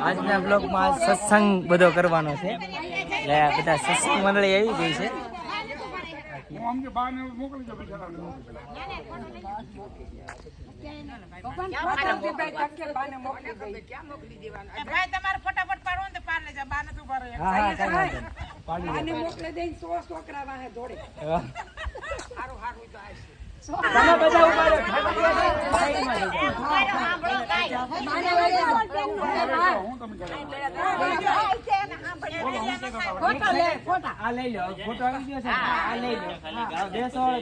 આજના બ્લોગમાં સત્સંગ બધો કરવાનો છે એટલે બધા સત્સંગ મંડળી આવી ગઈ છે.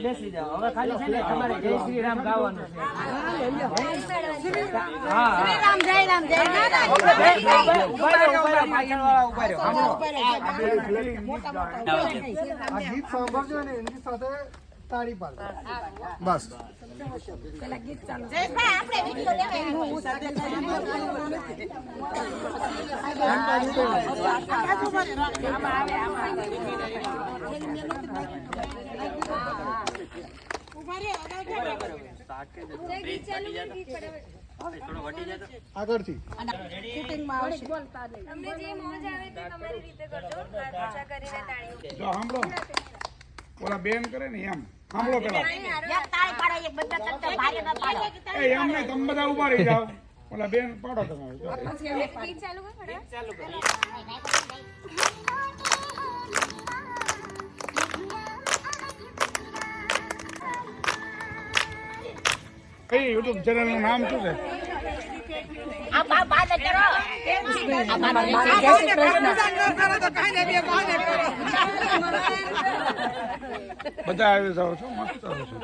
બેસી જાઓ હવે ખાલી છે ને તમારે જય શ્રી રામ ગાવાનું છે. ગીત સાંભળજો ને એની સાથે તાળી પાડો બસ. આગળથી સાંભળો ઓલા બેન કરે ને એમ સાંભળો પેલા એમ નહીં તમે બધા ઉભા રહી જાઓ ઓલા બેન પાડો તમે. યુટ્યુબ ચેનલ નું નામ શું છે? બધા આવી જાવ છો મસ્ત આવે છે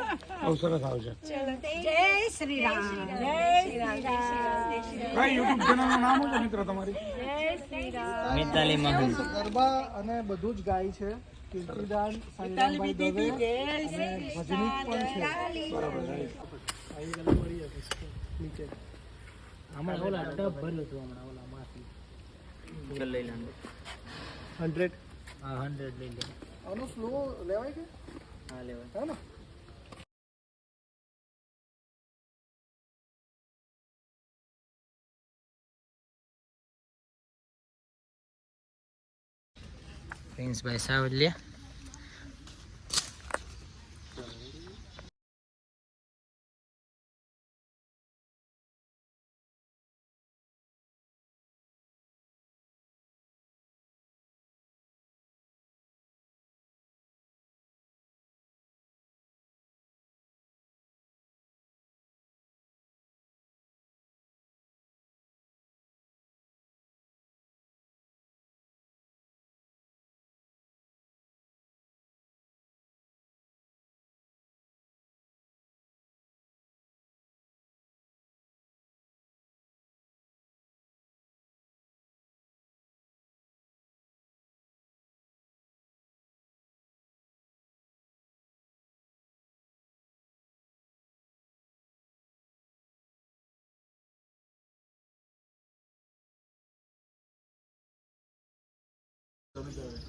બહુ સરસ આવે છે. જય શ્રી રામ. જય શ્રી રામ. કઈ યુટ્યુબ ચેનલ નું નામ શું છે મિત્ર તમારી? જય શ્રી રામ. મિતાલી મહંત ગરબા અને બધું જ ગાય છે. કીર્તિદાન સાઈરામભાઈ દવે અને ભજનીક પણ છે. બરાબર નીચે હમણાં ઓલા ટબ ભર્યું હતું હમણાં ઓલા માંથી લઈ લે 100. હા 100 લઈ લે. આનો સ્લો લેવાય કે? હા લેવાય. હા ને પ્રિન્સભાઈ સાવલિયા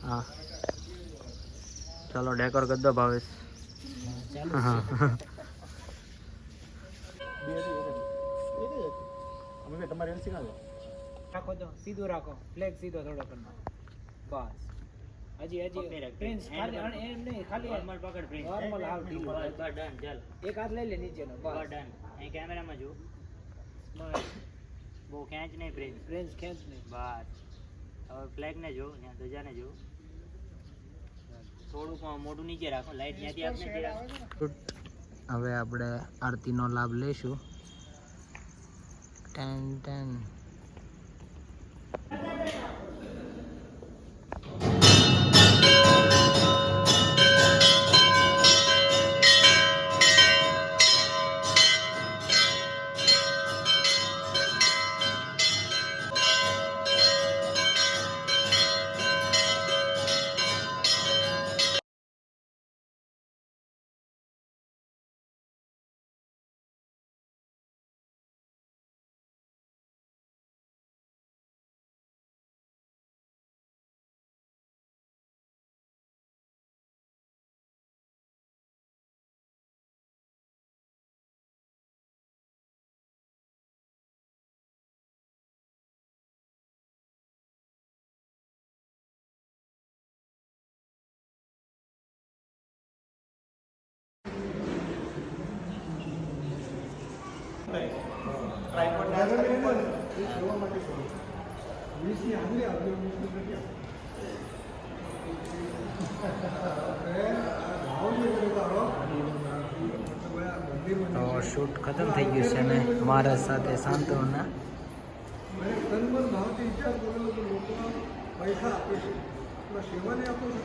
હા ચાલો ડેકોર કરી દો ભાવેશ. હા તમારે એલસી ના રાખો તો સીધું રાખો ફ્લેગ સીધો થોડો કરનો બસ. હજી પ્રિન્સ ખાલી એમ નહીં ખાલી નોર્મલ પકડ પ્રિન્સ નોર્મલ હાવ ઢીલો બસ ડન ચાલ એક હાથ લઈ લે નીચેનો બસ ડન. અહીં કેમેરામાં જો બસ બહુ ખેંચ નહીં પ્રિન્સ ખેંચ નહીં બસ. હવે ફ્લેગ ને જો ત્યાં ધજાને જો થોડુંક મોઢું નીચે રાખો લાઈટ ત્યાંથી આપને હવે આપણે આરતીનો લાભ લઈશું. 10 તો શૂટ ખતમ થઈ ગયું છે ને મારા સાથે સાંત્વના ભાવથી વિચાર કરેલો કે લોકોના પૈસા આપે છે સેવાને આપો છો